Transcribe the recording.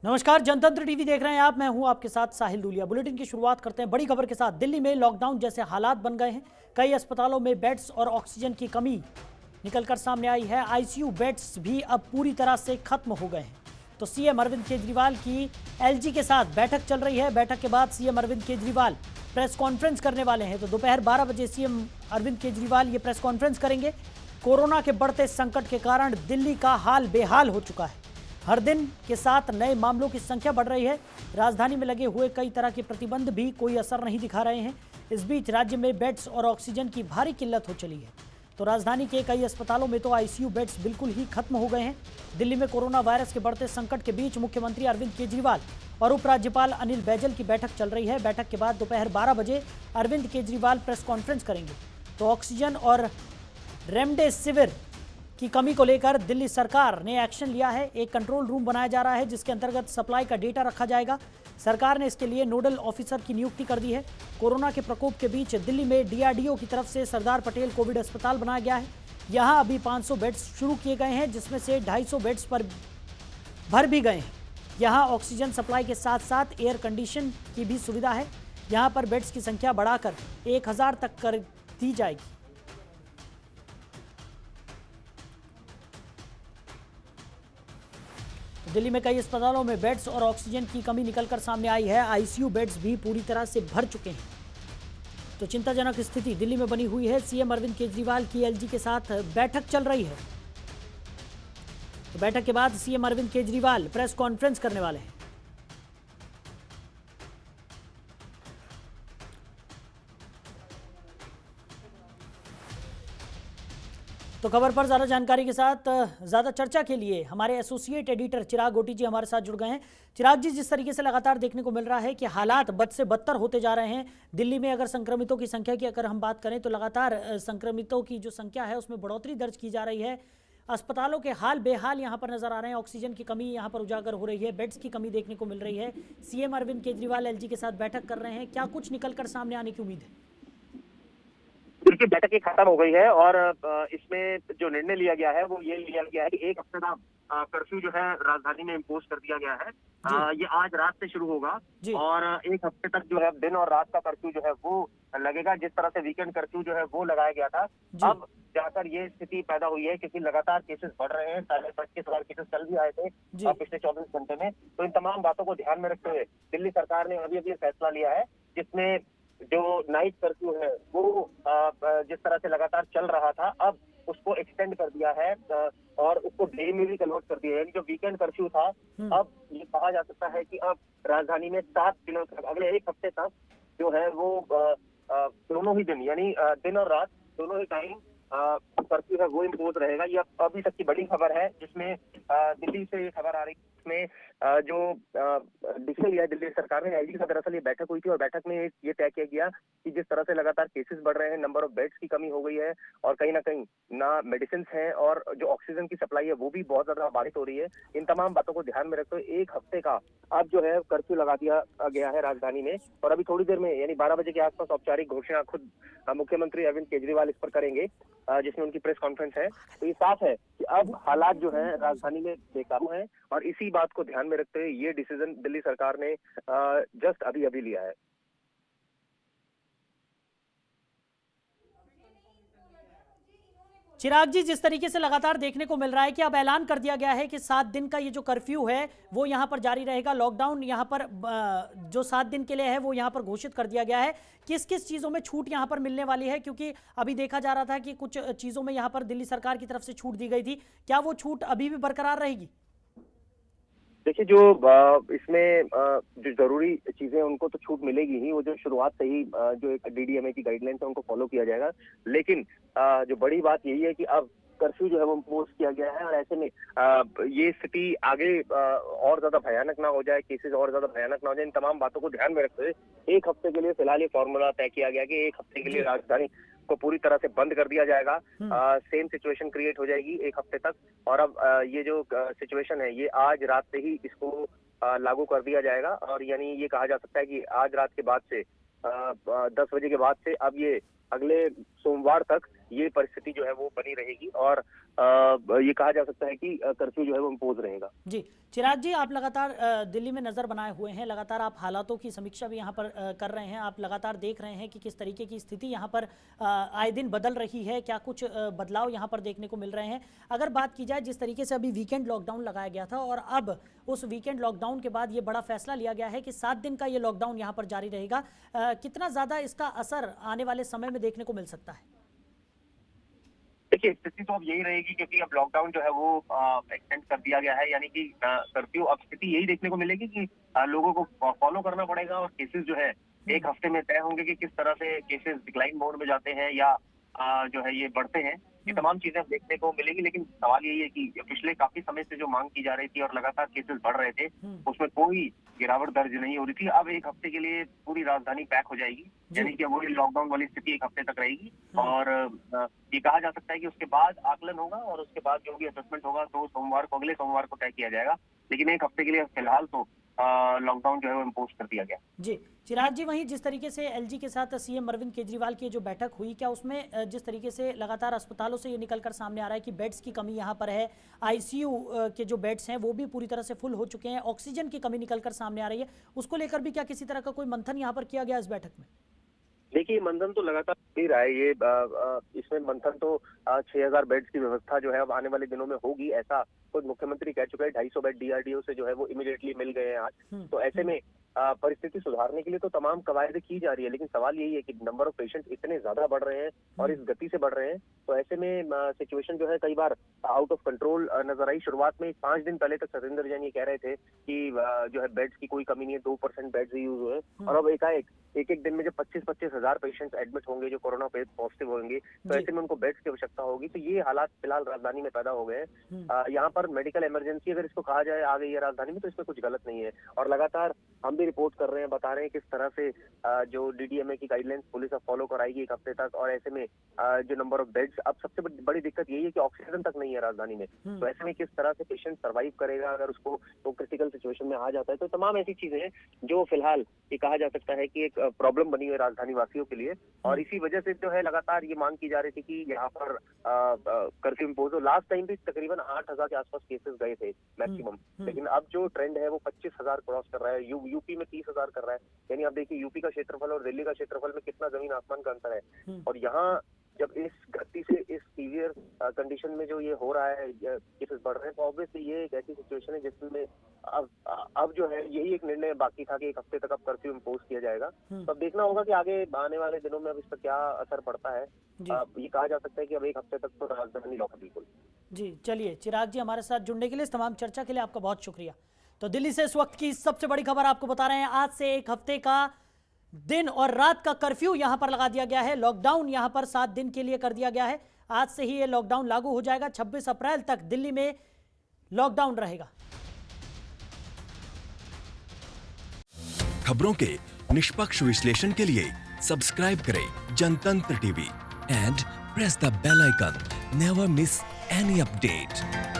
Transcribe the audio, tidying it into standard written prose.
नमस्कार, जनतंत्र टीवी देख रहे हैं आप। मैं हूं आपके साथ साहिल दूलिया। बुलेटिन की शुरुआत करते हैं बड़ी खबर के साथ। दिल्ली में लॉकडाउन जैसे हालात बन गए हैं। कई अस्पतालों में बेड्स और ऑक्सीजन की कमी निकलकर सामने आई है। आईसीयू बेड्स भी अब पूरी तरह से खत्म हो गए हैं। तो सीएम अरविंद केजरीवाल की एलजी के साथ बैठक चल रही है। बैठक के बाद CM Arvind Kejriwal press conference करने वाले हैं। तो दोपहर 12 बजे सीएम अरविंद केजरीवाल ये प्रेस कॉन्फ्रेंस करेंगे। कोरोना के बढ़ते संकट के कारण दिल्ली का हाल बेहाल हो चुका है। हर दिन के साथ नए मामलों की संख्या बढ़ रही है। राजधानी में लगे हुए कई तरह के प्रतिबंध भी कोई असर नहीं दिखा रहे हैं। इस बीच राज्य में बेड्स और ऑक्सीजन की भारी किल्लत हो चली है। तो राजधानी के कई अस्पतालों में तो आईसीयू बेड्स बिल्कुल ही खत्म हो गए हैं। दिल्ली में कोरोना वायरस के बढ़ते संकट के बीच मुख्यमंत्री अरविंद केजरीवाल और उपराज्यपाल अनिल बैजल की बैठक चल रही है। बैठक के बाद दोपहर 12 बजे अरविंद केजरीवाल प्रेस कॉन्फ्रेंस करेंगे। तो ऑक्सीजन और रेमडेसिविर की कमी को लेकर दिल्ली सरकार ने एक्शन लिया है। एक कंट्रोल रूम बनाया जा रहा है जिसके अंतर्गत सप्लाई का डेटा रखा जाएगा। सरकार ने इसके लिए नोडल ऑफिसर की नियुक्ति कर दी है। कोरोना के प्रकोप के बीच दिल्ली में डीआरडीओ की तरफ से सरदार पटेल कोविड अस्पताल बनाया गया है। यहां अभी 500 बेड्स शुरू किए गए हैं, जिसमें से 250 बेड्स पर भर भी गए हैं। यहां ऑक्सीजन सप्लाई के साथ साथ एयर कंडीशन की भी सुविधा है। यहां पर बेड्स की संख्या बढ़ाकर 1000 तक कर दी जाएगी। दिल्ली में कई अस्पतालों में बेड्स और ऑक्सीजन की कमी निकलकर सामने आई है। आईसीयू बेड्स भी पूरी तरह से भर चुके हैं। तो चिंताजनक स्थिति दिल्ली में बनी हुई है। सीएम अरविंद केजरीवाल की एलजी के साथ बैठक चल रही है। तो बैठक के बाद CM Arvind Kejriwal press conference करने वाले हैं। तो खबर पर ज्यादा जानकारी के साथ ज्यादा चर्चा के लिए हमारे एसोसिएट एडिटर चिराग गोटी जी हमारे साथ जुड़ गए हैं। चिराग जी, जिस तरीके से लगातार देखने को मिल रहा है कि हालात बद से बदतर होते जा रहे हैं दिल्ली में, अगर संक्रमितों की संख्या की अगर हम बात करें तो लगातार संक्रमितों की जो संख्या है उसमें बढ़ोतरी दर्ज की जा रही है। अस्पतालों के हाल बेहाल यहाँ पर नजर आ रहे हैं। ऑक्सीजन की कमी यहाँ पर उजागर हो रही है, बेड्स की कमी देखने को मिल रही है। सीएम अरविंद केजरीवाल एलजी के साथ बैठक कर रहे हैं। क्या कुछ निकल कर सामने आने की उम्मीद है? देखिए, बैठक ही खत्म हो गई है और इसमें जो निर्णय लिया गया है वो ये लिया गया है कि एक हफ्ते का कर्फ्यू जो है राजधानी में इम्पोज कर दिया गया है। ये आज रात से शुरू होगा और एक हफ्ते तक जो है दिन और रात का कर्फ्यू जो है वो लगेगा। जिस तरह से वीकेंड कर्फ्यू जो है वो लगाया गया था, अब जाकर ये स्थिति पैदा हुई है क्योंकि लगातार केसेस बढ़ रहे हैं। 25,000 केसेस कल भी आए थे पिछले 24 घंटे में। तो इन तमाम बातों को ध्यान में रखते हुए दिल्ली सरकार ने अभी फैसला लिया है जिसमें जो नाइट कर्फ्यू है वो जिस तरह से लगातार चल रहा था, अब उसको एक्सटेंड कर दिया है और उसको डे में भी कन्वर्ट कर दिया है। जो वीकेंड कर्फ्यू था, अब ये कहा जा सकता है कि अब राजधानी में 7 दिनों तक, अगले एक हफ्ते तक जो है वो दोनों ही दिन यानी दिन और रात दोनों ही टाइम कर्फ्यू है वो इम्पोज रहेगा। ये अभी तक की बड़ी खबर है जिसमें दिल्ली से ये खबर आ रही है। इसमें जो डिसीजन लिया दिल्ली सरकार ने, एलजी का दरअसल ये बैठक हुई थी और बैठक में ये तय किया गया कि जिस तरह से लगातार केसेस बढ़ रहे हैं, नंबर ऑफ बेड्स की कमी हो गई है और कहीं ना कहीं ना मेडिसिन है और जो ऑक्सीजन की सप्लाई है वो भी बहुत ज्यादा बाधित हो रही है। इन तमाम बातों को ध्यान में रखते हुए एक हफ्ते का अब जो है कर्फ्यू लगा दिया गया है राजधानी में। और अभी थोड़ी देर में यानी 12 बजे के आसपास औपचारिक घोषणा खुद मुख्यमंत्री अरविंद केजरीवाल इस पर करेंगे जिसमें उनकी प्रेस कॉन्फ्रेंस है। तो ये साफ है कि अब हालात जो है राजधानी में बेकाबू हैं और इसी बात को ध्यान में रखते हुए ये डिसीजन दिल्ली सरकार ने जस्ट अभी लिया है। चिराग जी, जिस तरीके से लगातार देखने को मिल रहा है कि अब ऐलान कर दिया गया है कि 7 दिन का ये जो कर्फ्यू है वो यहाँ पर जारी रहेगा। लॉकडाउन यहाँ पर जो 7 दिन के लिए है वो यहाँ पर घोषित कर दिया गया है। किस किस चीज़ों में छूट यहाँ पर मिलने वाली है? क्योंकि अभी देखा जा रहा था कि कुछ चीज़ों में यहाँ पर दिल्ली सरकार की तरफ से छूट दी गई थी। क्या वो छूट अभी भी बरकरार रहेगी? देखिए, जो इसमें जो जरूरी चीजें उनको तो छूट मिलेगी ही। वो जो शुरुआत से ही जो एक डीडीएमए की गाइडलाइंस है उनको फॉलो किया जाएगा। लेकिन जो बड़ी बात यही है कि अब कर्फ्यू जो है वो इम्पोज किया गया है और ऐसे में ये स्थिति आगे और ज्यादा भयानक ना हो जाए, केसेस और ज्यादा भयानक ना हो जाए, इन तमाम बातों को ध्यान में रखते हुए एक हफ्ते के लिए फिलहाल ये फॉर्मूला तय किया गया कि एक हफ्ते के लिए राजधानी को पूरी तरह से बंद कर दिया जाएगा। सेम सिचुएशन क्रिएट हो जाएगी एक हफ्ते तक। और अब ये जो सिचुएशन है ये आज रात से ही इसको लागू कर दिया जाएगा और यानी ये कहा जा सकता है कि आज रात के बाद से 10 बजे के बाद से अब ये अगले सोमवार तक ये परिस्थिति जो है वो बनी रहेगी और ये कहा जा सकता है कि कर्फ्यू जो है वो इम्पोज रहेगा। जी चिराग जी, आप लगातार दिल्ली में नज़र बनाए हुए हैं, लगातार आप हालातों की समीक्षा भी यहाँ पर कर रहे हैं, आप लगातार देख रहे हैं कि किस तरीके की स्थिति यहाँ पर आए दिन बदल रही है, क्या कुछ बदलाव यहाँ पर देखने को मिल रहे हैं। अगर बात की जाए जिस तरीके से अभी वीकेंड लॉकडाउन लगाया गया था और अब उस वीकेंड लॉकडाउन के बाद ये बड़ा फैसला लिया गया है कि 7 दिन का ये लॉकडाउन यहाँ पर जारी रहेगा, कितना ज़्यादा इसका असर आने वाले समय में देखने को मिल सकता है? देखिए, स्थिति तो अब यही रहेगी क्योंकि अब लॉकडाउन जो है वो एक्सटेंड कर दिया गया है, यानी कि कर्फ्यू। अब स्थिति यही देखने को मिलेगी कि लोगों को फॉलो करना पड़ेगा और केसेस जो है एक हफ्ते में तय होंगे कि किस तरह से केसेस डिक्लाइन मोड में जाते हैं या जो है ये बढ़ते हैं। ये तमाम चीजें देखने को मिलेगी, लेकिन सवाल यही है कि पिछले काफी समय से जो मांग की जा रही थी और लगातार केसेस बढ़ रहे थे, उसमें कोई गिरावट दर्ज नहीं हो रही थी। अब एक हफ्ते के लिए पूरी राजधानी पैक हो जाएगी, यानी कि वही लॉकडाउन वाली स्थिति एक हफ्ते तक रहेगी और ये कहा जा सकता है कि उसके बाद आकलन होगा और उसके बाद जो भी असेसमेंट होगा तो अगले सोमवार को तय किया जाएगा। लेकिन एक हफ्ते के लिए फिलहाल तो लॉकडाउन जो है वो इम्पोज कर दिया गया। जी चिराग जी, वहीं जिस तरीके से एलजी के साथ सीएम अरविंद केजरीवाल की जो बैठक हुई, क्या उसमें जिस तरीके से लगातार अस्पतालों से ये निकलकर सामने आ रहा है कि बेड्स की कमी यहाँ पर है, आईसीयू के जो बेड्स हैं वो भी पूरी तरह से फुल हो चुके हैं, ऑक्सीजन की कमी निकलकर सामने आ रही है, उसको लेकर भी क्या किसी तरह का कोई मंथन यहाँ पर किया गया इस बैठक में? देखिए, मंथन तो लगातार ही रहा है। ये इसमें मंथन तो 6000 बेड्स की व्यवस्था जो है अब आने वाले दिनों में होगी, ऐसा खुद मुख्यमंत्री कह चुके हैं। 250 बेड डीआरडीओ से जो है वो इमीडिएटली मिल गए हैं आज। तो ऐसे में परिस्थिति सुधारने के लिए तो तमाम कवायद की जा रही है, लेकिन सवाल यही है कि नंबर ऑफ पेशेंट इतने ज्यादा बढ़ रहे हैं और इस गति से बढ़ रहे हैं, तो ऐसे में सिचुएशन जो है कई बार आउट ऑफ कंट्रोल नजर आई। शुरुआत में 5 दिन पहले तक सतेंद्र जैन ये कह रहे थे कि जो है बेड्स की कोई कमी नहीं है, 2% बेड्स ही यूज हुए, और अब एकाएक एक दिन में जब 25-25 हजार पेशेंट्स एडमिट होंगे जो कोरोना पॉजिटिव होंगे, तो ऐसे में उनको बेड्स की आवश्यकता होगी। तो ये हालात फिलहाल राजधानी में पैदा हो गए हैं। यहाँ पर मेडिकल इमरजेंसी अगर इसको कहा जाए आ गई है राजधानी में, तो इसमें कुछ गलत नहीं है। और लगातार हम भी रिपोर्ट कर रहे हैं, बता रहे हैं किस तरह से जो डीडीएमए की गाइडलाइंस पुलिस अब फॉलो कराएगी एक हफ्ते तक। और ऐसे में जो नंबर ऑफ बेड्स, अब सबसे बड़ी दिक्कत यही है कि ऑक्सीजन तक नहीं है राजधानी में। तो ऐसे में किस तरह से पेशेंट सर्वाइव करेगा अगर उसको वो क्रिटिकल सिचुएशन में आ जाता है। तो तमाम ऐसी चीजें हैं जो फिलहाल ये कहा जा सकता है कि एक प्रॉब्लम बनी हुई राजधानी वासियों के लिए, और इसी वजह से जो है लगातार ये मांग की जा रही थी कि यहाँ पर कर्फ्यू इम्पोज हो। लास्ट टाइम भी तकरीबन 8000 के आसपास केसेस गए थे मैक्सिमम, लेकिन अब जो ट्रेंड है वो 25000 क्रॉस कर रहा है। यूपी में 30000 कर रहा है। यानी आप देखिए यूपी का क्षेत्रफल और दिल्ली का क्षेत्रफल में कितना जमीन आसमान का अंतर है। और यहाँ जब इस गति से इस सीवियर कंडीशन में जो ये हो रहा है, केसेस बढ़ रहे हैं, तो ऑब्वियसली ये एक ऐसी सिचुएशन है जिसमें अब जो है यही एक निर्णय बाकी था कि एक हफ्ते तक अब कर्फ्यू इम्पोज किया जाएगा। तो अब देखना होगा कि आगे आने वाले दिनों में अब इस पर क्या असर पड़ता है। ये कहा जा सकता है कि अब एक हफ्ते तक तो राजधानी लॉक है बिल्कुल। जी चलिए चिराग जी, हमारे साथ जुड़ने के लिए, इस तमाम चर्चा के लिए आपका बहुत शुक्रिया। तो दिल्ली से इस वक्त की सबसे बड़ी खबर आपको बता रहे हैं, आज से एक हफ्ते का दिन और रात का कर्फ्यू यहां पर लगा दिया गया है। लॉकडाउन यहां पर 7 दिन के लिए कर दिया गया है। आज से ही ये लॉकडाउन लागू हो जाएगा। 26 अप्रैल तक दिल्ली में लॉकडाउन रहेगा। खबरों के निष्पक्ष विश्लेषण के लिए सब्सक्राइब करें Janatantra TV and press the bell icon. Never miss any update.